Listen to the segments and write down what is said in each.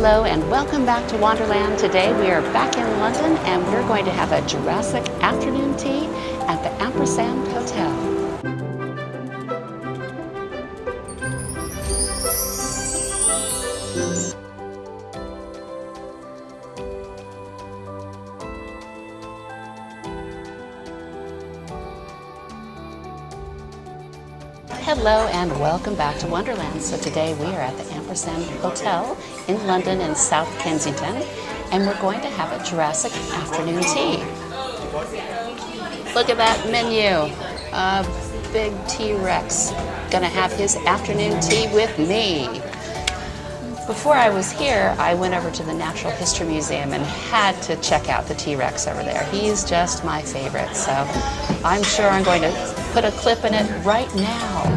Hello and welcome back to Wanderland. Today we are back in London and we're going to have a Jurassic afternoon tea at the AMPERSAND Hotel. Hello and welcome back to Wanderland. So today we are at the AMPERSAND Hotel in London in South Kensington and we're going to have a Jurassic afternoon tea. Look at that menu. A big T-Rex gonna have his afternoon tea with me. Before I was here, I went over to the Natural History Museum and had to check out the T-Rex over there. He's just my favorite, so I'm sure I'm going to put a clip in it right now.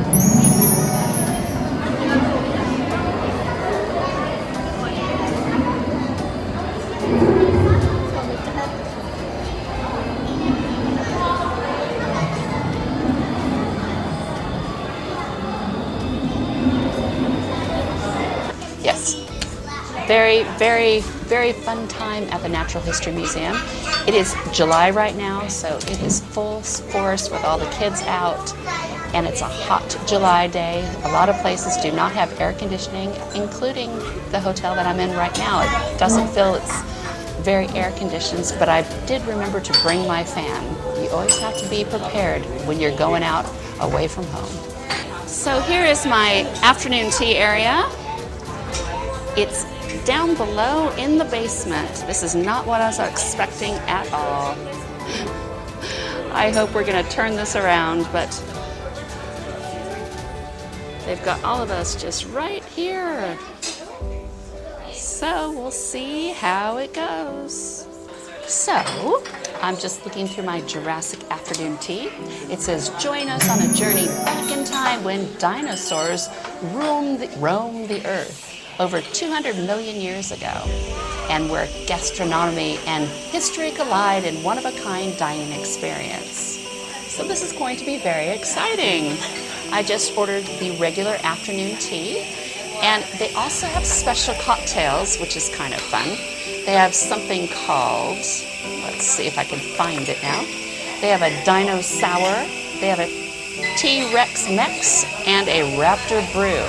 Yes, very fun time at the Natural History Museum. It is July right now, so it is full force with all the kids out, and it's a hot July day. A lot of places do not have air conditioning, including the hotel that I'm in right now. It doesn't feel it's very air conditioned, but I did remember to bring my fan. You always have to be prepared when you're going out away from home. So here is my afternoon tea area. It's down below in the basement. This is not what I was expecting at all. I hope we're going to turn this around, but they've got all of us just right here. So we'll see how it goes. So I'm just looking through my Jurassic afternoon tea. It says, join us on a journey back in time when dinosaurs roamed the earth over 200 million years ago, and where gastronomy and history collide in one-of-a-kind dining experience. So this is going to be very exciting. I just ordered the regular afternoon tea, and they also have special cocktails, which is kind of fun. They have something called, let's see if I can find it now. They have a Dinosaur, they have a T-Rex Mex, and a Raptor Brew.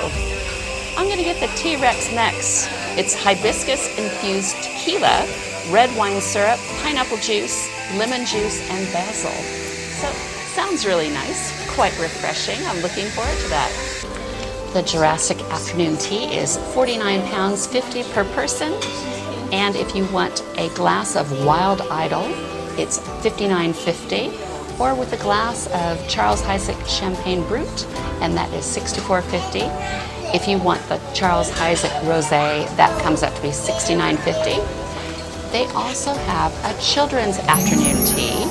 I'm gonna get the T-Rex Mex. It's hibiscus-infused tequila, red wine syrup, pineapple juice, lemon juice, and basil. So, sounds really nice, quite refreshing. I'm looking forward to that. The Jurassic afternoon tea is £49.50 per person. And if you want a glass of Wild Idol, it's $59.50. Or with a glass of Charles Heidsieck Champagne Brut, and that is $64.50. If you want the Charles Heidsieck Rosé, that comes up to be $69.50. They also have a children's afternoon tea,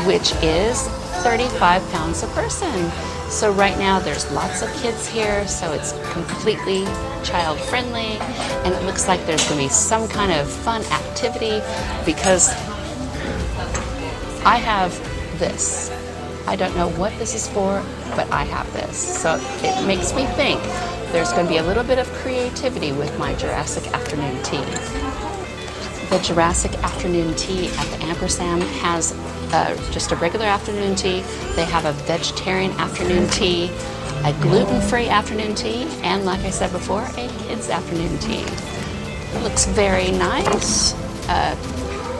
which is £35 a person. So right now there's lots of kids here, so it's completely child friendly, and it looks like there's going to be some kind of fun activity because I have this. I don't know what this is for, but I have this. So it makes me think there's going to be a little bit of creativity with my Jurassic afternoon tea. The Jurassic afternoon tea at the AMPERSAND has just a regular afternoon tea. They have a vegetarian afternoon tea, a gluten-free afternoon tea, and like I said before, a kids afternoon tea. It looks very nice.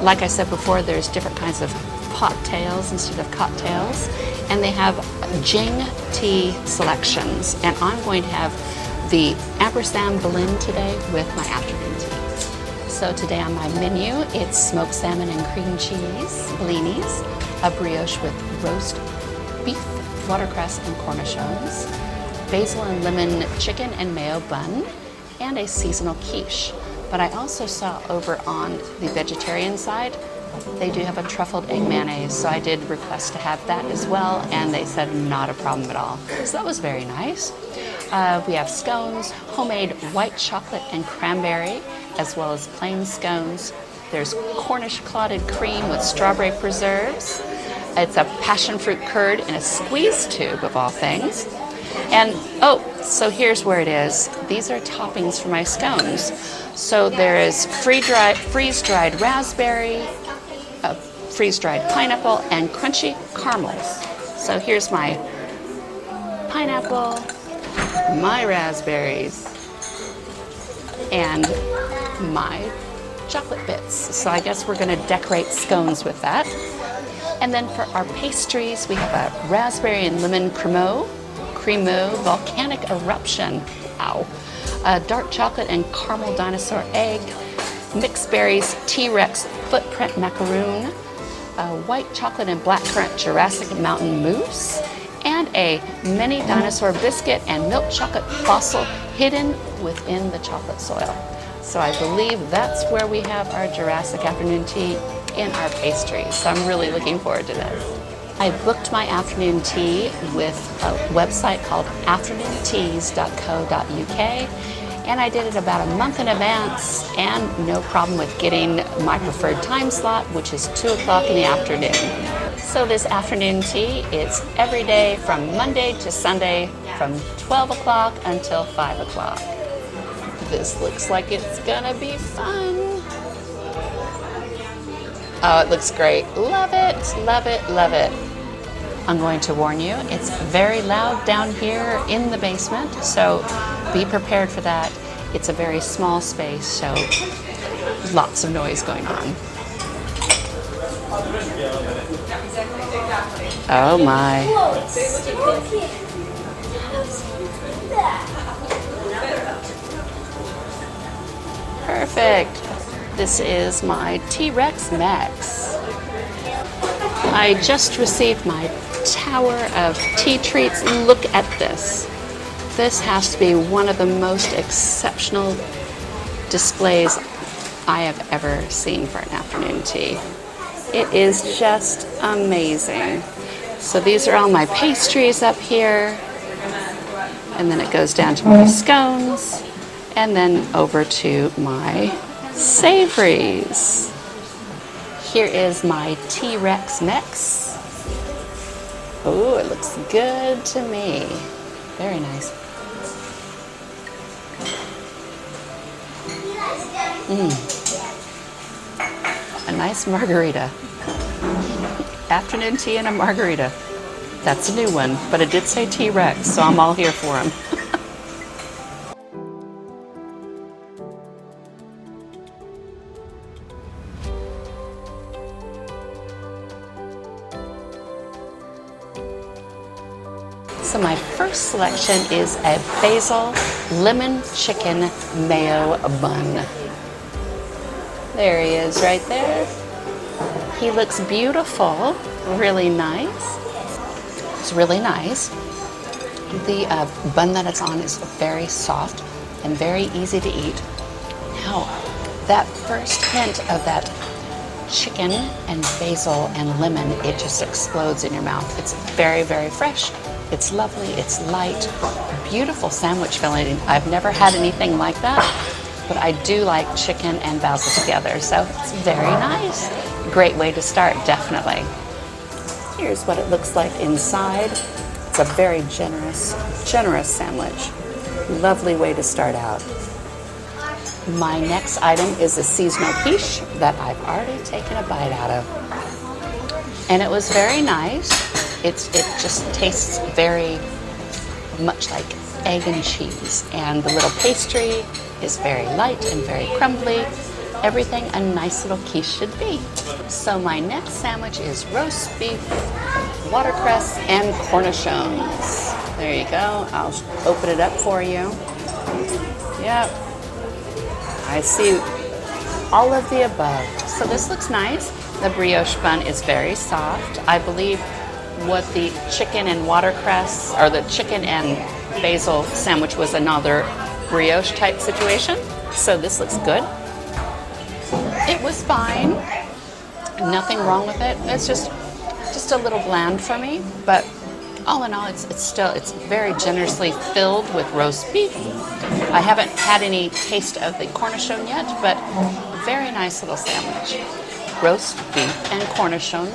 Like I said before, there's different kinds of cocktails instead of cocktails, and they have Jing tea selections, and I'm going to have the AMPERSAND blend today with my afternoon tea. So today on my menu, it's smoked salmon and cream cheese, blinis, a brioche with roast beef, watercress and cornichons, basil and lemon chicken and mayo bun, and a seasonal quiche. But I also saw over on the vegetarian side, they do have a truffled egg mayonnaise, so I did request to have that as well, and they said not a problem at all. So that was very nice. We have scones, homemade white chocolate and cranberry, as well as plain scones. There's Cornish clotted cream with strawberry preserves. It's a passion fruit curd in a squeeze tube, of all things. And, oh, so here's where it is. These are toppings for my scones. So there is freeze-dried raspberry, freeze-dried pineapple, and crunchy caramels. So here's my pineapple, my raspberries, and my chocolate bits. So I guess we're going to decorate scones with that. And then for our pastries, we have a raspberry and lemon cremo, volcanic eruption, dark chocolate and caramel dinosaur egg, mixed berries, T-Rex footprint macaroon, white chocolate and blackcurrant Jurassic mountain mousse, and a mini dinosaur biscuit and milk chocolate fossil hidden within the chocolate soil. So I believe that's where we have our Jurassic afternoon tea in our pastries. So I'm really looking forward to this. I booked my afternoon tea with a website called afternoonteas.co.uk, and I did it about a month in advance, and no problem with getting my preferred time slot, which is 2 o'clock in the afternoon. So this afternoon tea is every day from Monday to Sunday from 12 o'clock until 5 o'clock. This looks like it's gonna be fun. Oh, it looks great. Love it, love it, love it. I'm going to warn you, it's very loud down here in the basement, so be prepared for that. It's a very small space, so lots of noise going on. Oh my. Perfect. This is my T-Rex Max. I just received my tower of tea treats. Look at this. This has to be one of the most exceptional displays I have ever seen for an afternoon tea. It is just amazing. So these are all my pastries up here, and then it goes down to my scones, and then over to my savories. Here is my T-Rex mix. Oh, it looks good to me. Very nice. A nice margarita. Afternoon tea and a margarita. That's a new one, but it did say T-Rex, so I'm all here for him. So my first selection is a basil lemon chicken mayo bun. There he is right there. He looks beautiful, really nice. It's really nice. The bun that it's on is very soft and very easy to eat. Now, that first hint of that chicken and basil and lemon, it just explodes in your mouth. It's very, very fresh. It's lovely, it's light, beautiful sandwich filling. I've never had anything like that, but I do like chicken and basil together, so it's very nice. Great way to start, definitely. Here's what it looks like inside. It's a very generous sandwich. Lovely way to start out. My next item is a seasonal quiche that I've already taken a bite out of. And it was very nice. It just tastes very much like egg and cheese. And the little pastry is very light and very crumbly. Everything a nice little quiche should be. So my next sandwich is roast beef, watercress, and cornichons. There you go. I'll open it up for you. Yep. I see all of the above. So this looks nice. The brioche bun is very soft. I believe what the chicken and watercress, or the chicken and basil sandwich was another brioche type situation. So this looks good. It was fine. Nothing wrong with it. It's just a little bland for me, but all in all, it's very generously filled with roast beef. I haven't had any taste of the cornichon yet, but very nice little sandwich. Roast beef and cornichon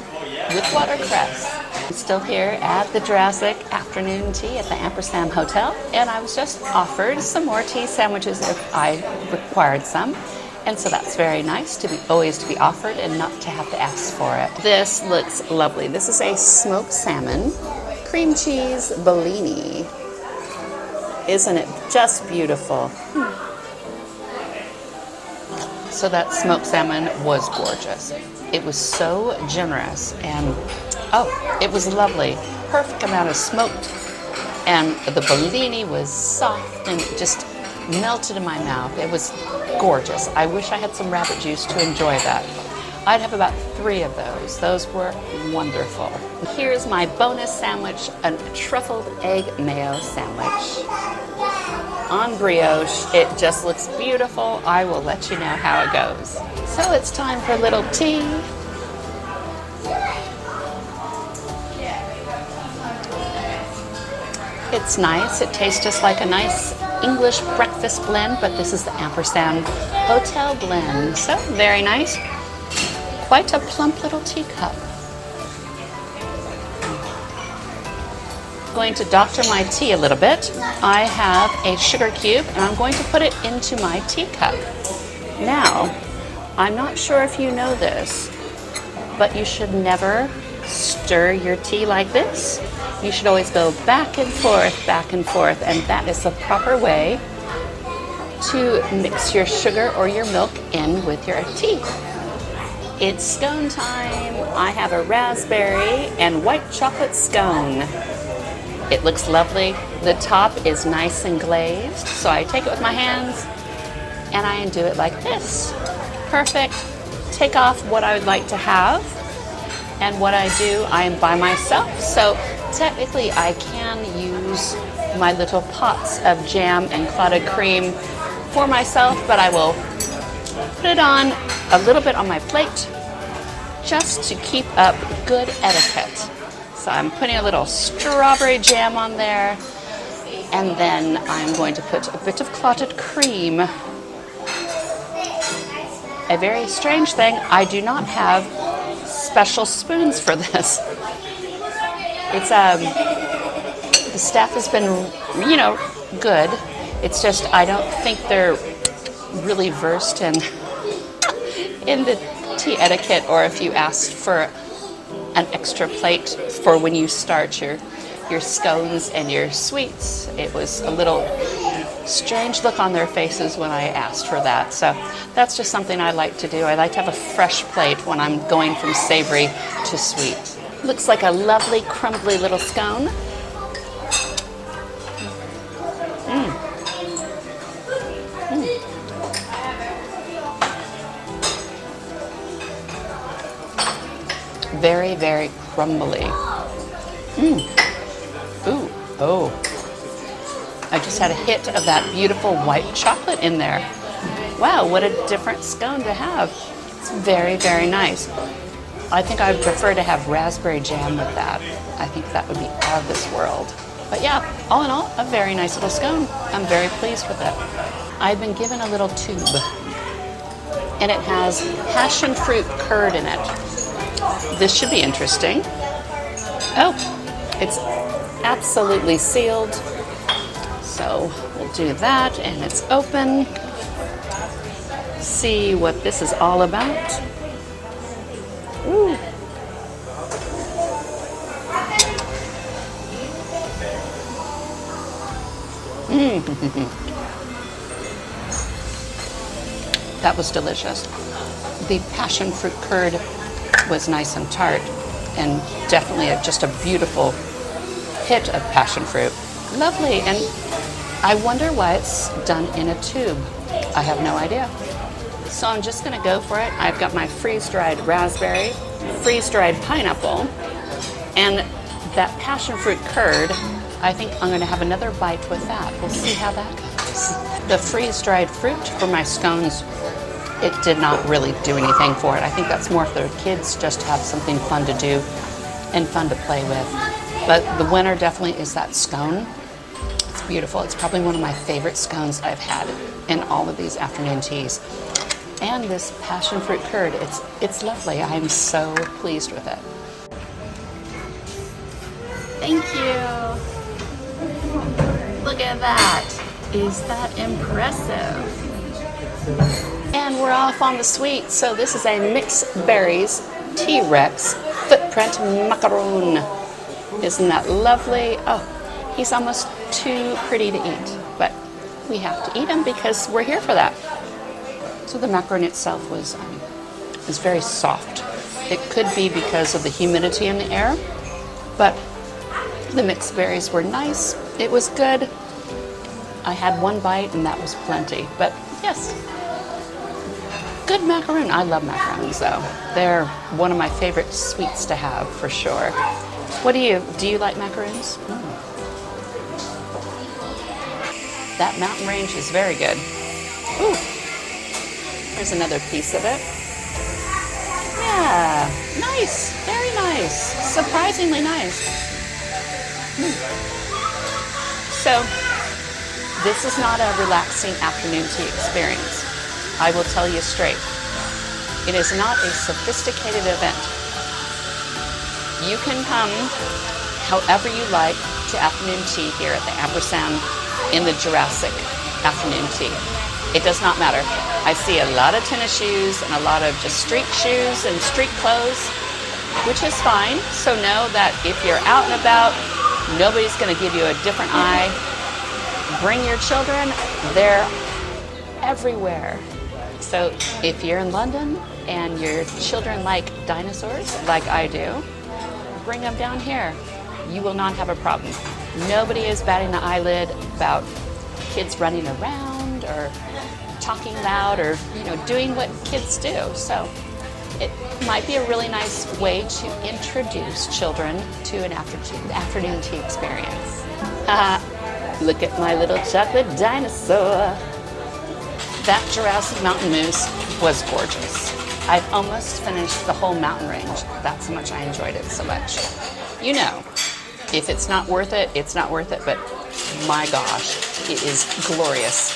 with watercress. Still here at the Jurassic afternoon tea at the Ampersand Hotel, and I was just offered some more tea sandwiches if I required some. And so that's very nice to be always to be offered and not to have to ask for it. This looks lovely. This is a smoked salmon, cream cheese Bellini. Isn't it just beautiful? So that smoked salmon was gorgeous. It was so generous and oh, it was lovely. Perfect amount of smoked. And the Bellini was soft and just melted in my mouth. It was gorgeous. I wish I had some rabbit juice to enjoy that. I'd have about 3 of those. Those were wonderful. Here's my bonus sandwich, a truffled egg mayo sandwich. On brioche, it just looks beautiful. I will let you know how it goes. So it's time for a little tea. It's nice. It tastes just like a nice English breakfast blend, but this is the Ampersand Hotel blend. So very nice. Quite a plump little teacup. Going to doctor my tea a little bit. I have a sugar cube and I'm going to put it into my teacup. Now, I'm not sure if you know this, but you should never stir your tea like this. You should always go back and forth, and that is the proper way to mix your sugar or your milk in with your tea. It's scone time. I have a raspberry and white chocolate scone. It looks lovely. The top is nice and glazed, so I take it with my hands and I undo it like this. Perfect. Take off what I would like to have, and what I do, I am by myself, so technically I can use my little pots of jam and clotted cream for myself, but I will put it on a little bit on my plate just to keep up good etiquette. So I'm putting a little strawberry jam on there, and then I'm going to put a bit of clotted cream. A very strange thing, I do not have special spoons for this. It's the staff has been, good. It's just I don't think they're really versed in the tea etiquette, or if you asked for an extra plate for when you start your scones and your sweets. It was a little strange look on their faces when I asked for that. So that's just something I like to do. I like to have a fresh plate when I'm going from savory to sweet. Looks like a lovely crumbly little scone. Very, very crumbly. Ooh, oh. I just had a hit of that beautiful white chocolate in there. Wow, what a different scone to have. It's very, very nice. I think I would prefer to have raspberry jam with that. I think that would be out of this world. But yeah, all in all, a very nice little scone. I'm very pleased with it. I've been given a little tube, and it has passion fruit curd in it. This should be interesting. Oh, it's absolutely sealed. So we'll do that, and it's open. See what this is all about. Ooh. That was delicious. The passion fruit curd was nice and tart, and definitely just a beautiful hit of passion fruit. Lovely, and I wonder why it's done in a tube. I have no idea. So I'm just gonna go for it. I've got my freeze-dried raspberry, freeze-dried pineapple, and that passion fruit curd. I think I'm gonna have another bite with that. We'll see how that goes. The freeze-dried fruit for my scones, it did not really do anything for it. I think that's more for the kids, just to have something fun to do and fun to play with. But the winner definitely is that scone. It's beautiful. It's probably one of my favorite scones I've had in all of these afternoon teas. And this passion fruit curd, it's lovely. I'm so pleased with it. Thank you. Look at that. Is that impressive? And we're off on the sweet. So this is a mixed berries T-Rex footprint macaroon. Isn't that lovely? Oh, he's almost too pretty to eat, but we have to eat him because we're here for that. So the macaroon itself was very soft. It could be because of the humidity in the air, but the mixed berries were nice. It was good. I had one bite and that was plenty, but yes, good macaroon. I love macaroons though. They're one of my favorite sweets to have for sure. What do you like macaroons? That mountain range is very good. Ooh, here's another piece of it. Yeah, nice, very nice, surprisingly nice. So, this is not a relaxing afternoon tea experience. I will tell you straight. It is not a sophisticated event. You can come however you like to afternoon tea here at the Ampersand in the Jurassic afternoon tea. It does not matter. I see a lot of tennis shoes and a lot of just street shoes and street clothes, which is fine. So know that if you're out and about, nobody's going to give you a different eye. Bring your children. They're everywhere. So if you're in London and your children like dinosaurs, like I do, bring them down here. You will not have a problem. Nobody is batting an eyelid about kids running around or talking loud or doing what kids do. So it might be a really nice way to introduce children to an afternoon tea experience. Look at my little chocolate dinosaur. That Jurassic mountain moose was gorgeous. I've almost finished the whole mountain range. That's how much I enjoyed it so much. If it's not worth it, it's not worth it, but my gosh, it is glorious.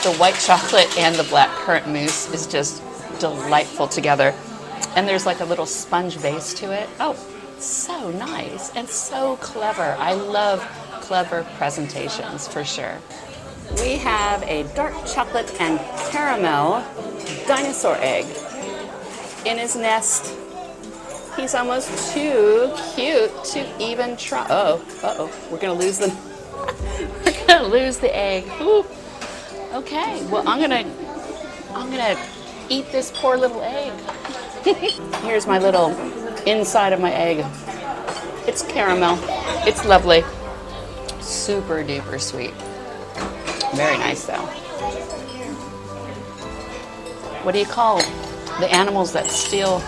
The white chocolate and the black currant mousse is just delightful together. And there's like a little sponge base to it. Oh, so nice and so clever. I love clever presentations for sure. We have a dark chocolate and caramel dinosaur egg in his nest. He's almost too cute to even try. We're gonna lose the we're gonna lose the egg. Ooh. Okay, well I'm gonna eat this poor little egg. Here's my little inside of my egg. It's caramel. It's lovely. Super duper sweet. Very nice though. What do you call the animals that steal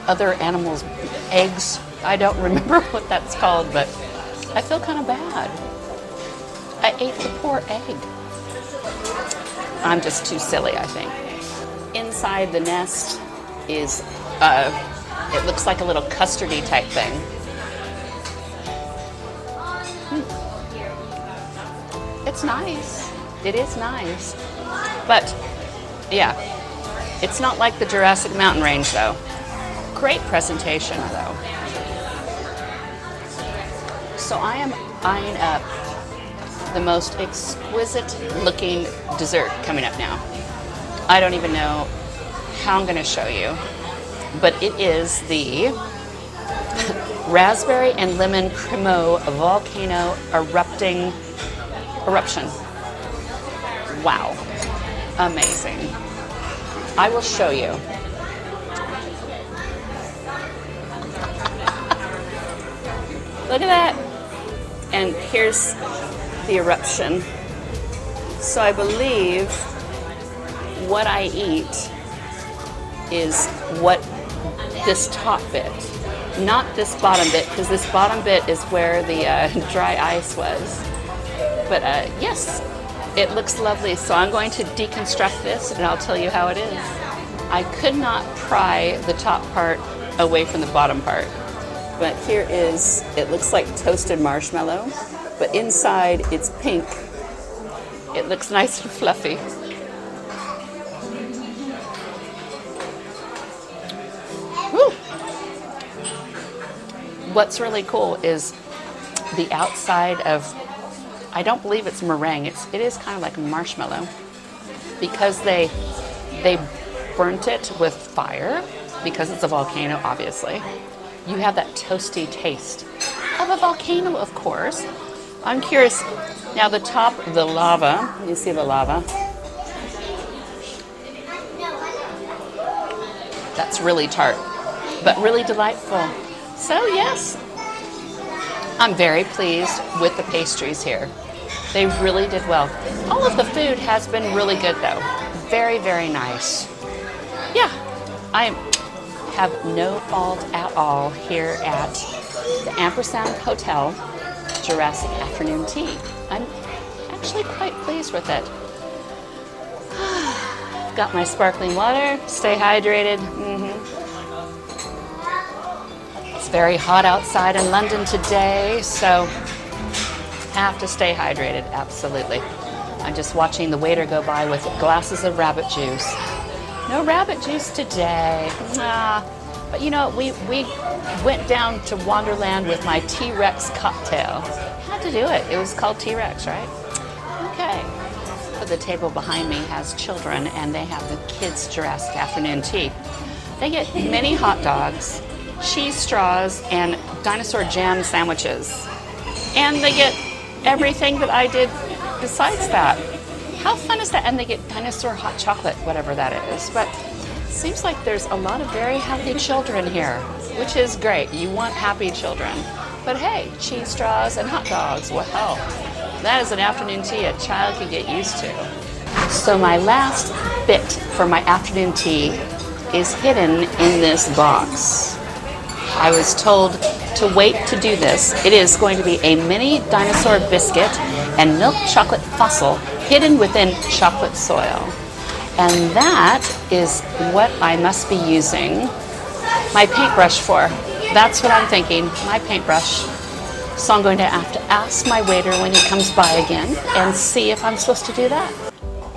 other animals' eggs? I don't remember what that's called, but I feel kind of bad. I ate the poor egg. I'm just too silly, I think. Inside the nest is, it looks like a little custardy type thing. It's nice. It is nice. But, yeah, it's not like the Jurassic mountain range, though. Great presentation, though. So I am eyeing up the most exquisite looking dessert coming up now. I don't even know how I'm going to show you, but it is the raspberry and lemon cremo volcano eruption. Wow, amazing. I will show you. Look at that. And here's the eruption. So I believe what I eat is what this top bit, not this bottom bit, because this bottom bit is where the dry ice was. But yes, it looks lovely. So I'm going to deconstruct this and I'll tell you how it is. I could not pry the top part away from the bottom part. But here is, it looks like toasted marshmallow, but inside it's pink. It looks nice and fluffy. Woo. what's really cool is the outside of, I don't believe it's meringue. It is kind of like marshmallow because they burnt it with fire because it's a volcano, obviously. You have that toasty taste of a volcano, of course. I'm curious. Now the top, the lava, you see the lava? That's really tart, but really delightful. So yes, I'm very pleased with the pastries here. They really did well. All of the food has been really good though. Very, very nice. Yeah, I have no fault at all here at the Ampersand Hotel Jurassic Afternoon Tea. I'm actually quite pleased with it. Got my sparkling water, stay hydrated. It's very hot outside in London today, so have to stay hydrated, absolutely. I'm just watching the waiter go by with glasses of rabbit juice. No rabbit juice today. But you know, we went down to Wanderland with my T-Rex cocktail. Had to do it. It was called T-Rex, right? Okay. But the table behind me has children, and they have the kids' Jurassic Afternoon Tea. They get mini hot dogs, cheese straws, and dinosaur jam sandwiches. And they get everything that I did besides that. How fun is that? And they get dinosaur hot chocolate, whatever that is. But it seems like there's a lot of very healthy children here, which is great. You want happy children. But hey, cheese straws and hot dogs, well, hell, that is an afternoon tea a child can get used to. So my last bit for my afternoon tea is hidden in this box. I was told to wait to do this. It is going to be a mini dinosaur biscuit and milk chocolate fossil hidden within chocolate soil. And that is what I must be using my paintbrush for. That's what I'm thinking, my paintbrush. So I'm going to have to ask my waiter when he comes by again and see if I'm supposed to do that.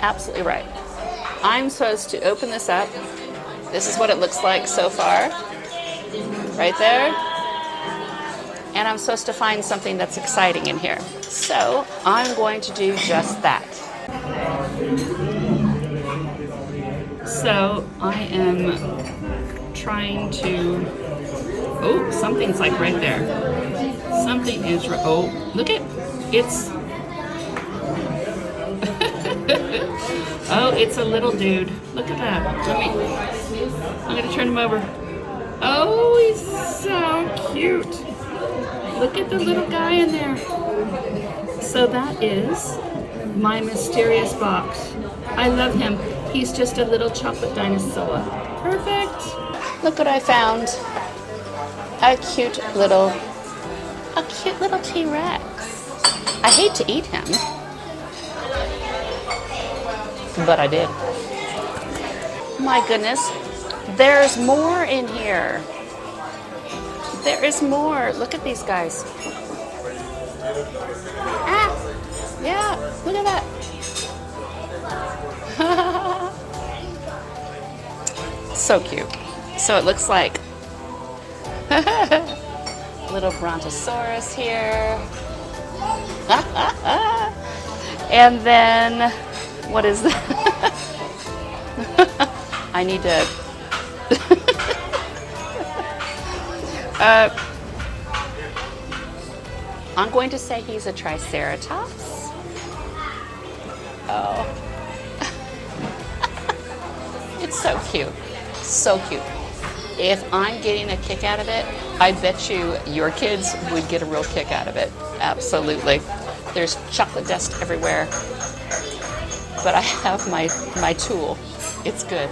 Absolutely right. I'm supposed to open this up. This is what it looks like so far. Right there. And I'm supposed to find something that's exciting in here. So I'm going to do just that. So I am trying to, oh, something's like right there. Something is, oh, look it, it's, oh, it's a little dude. Look at that. I'm gonna turn him over. Oh, he's so cute. Look at the little guy in there. So that is my mysterious box. I love him. He's just a little chocolate dinosaur. Perfect. Look what I found. A cute little T-Rex. I hate to eat him, but I did. My goodness, there's more in here. There is more. Look at these guys. Ah, yeah, look at that. So cute. So it looks like little brontosaurus here. And then, what is that? I need to I'm going to say he's a triceratops. Oh. It's so cute. So cute. If I'm getting a kick out of it, I bet you your kids would get a real kick out of it. Absolutely. There's chocolate dust everywhere. But I have my tool. It's good.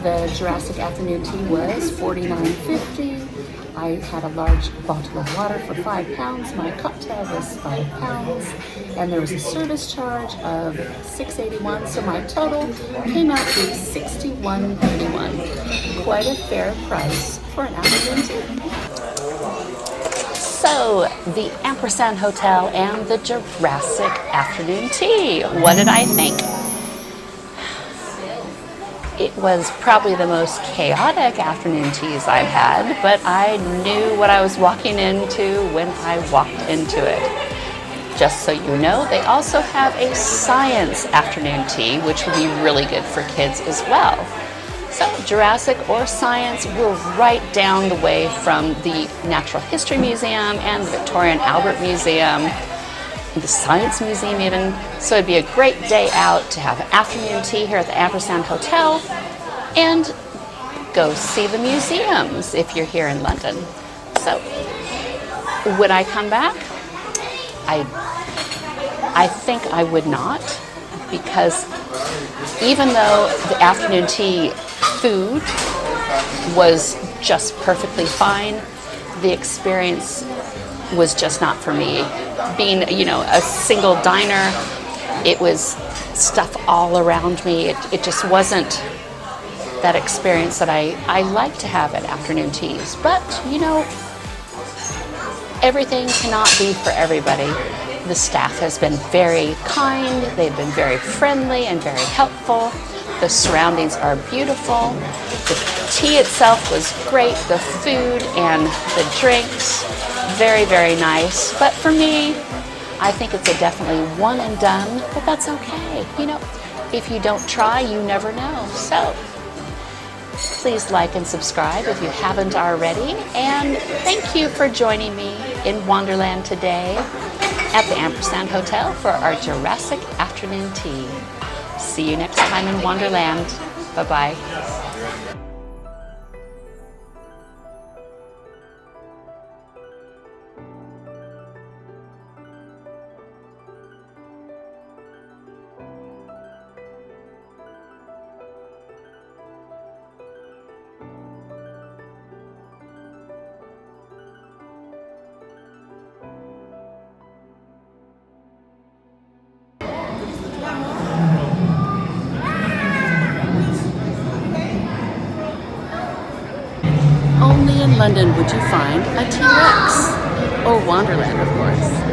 The Jurassic Afternoon Tea was $49.50. I had a large bottle of water for £5. My cocktail was £5. And there was a service charge of $6.81. So my total came out to $61.31. Quite a fair price for an afternoon tea. So, the Ampersand Hotel and the Jurassic Afternoon Tea. What did I think? It was probably the most chaotic afternoon teas I've had, but I knew what I was walking into when I walked into it. Just so you know, they also have a science afternoon tea, which would be really good for kids as well. So Jurassic or science, we're right down the way from the Natural History Museum and the Victoria and Albert Museum, the Science Museum even. So it'd be a great day out to have afternoon tea here at the Ampersand Hotel and go see the museums if you're here in London. So would I come back? I think I would not, because even though the afternoon tea food was just perfectly fine, the experience was just not for me. Being, a single diner, it was stuff all around me. It just wasn't that experience that I like to have at afternoon teas. But, everything cannot be for everybody. The staff has been very kind, they've been very friendly and very helpful. The surroundings are beautiful. The tea itself was great, the food and the drinks, very, very nice. But for me, I think it's a definitely one and done, but that's okay. If you don't try, you never know. So please like and subscribe if you haven't already. And thank you for joining me in Wanderland today at the Ampersand Hotel for our Jurassic afternoon tea. See you next time in Wanderland. Bye-bye. Only in London would you find a T-Rex, or Wanderland, of course.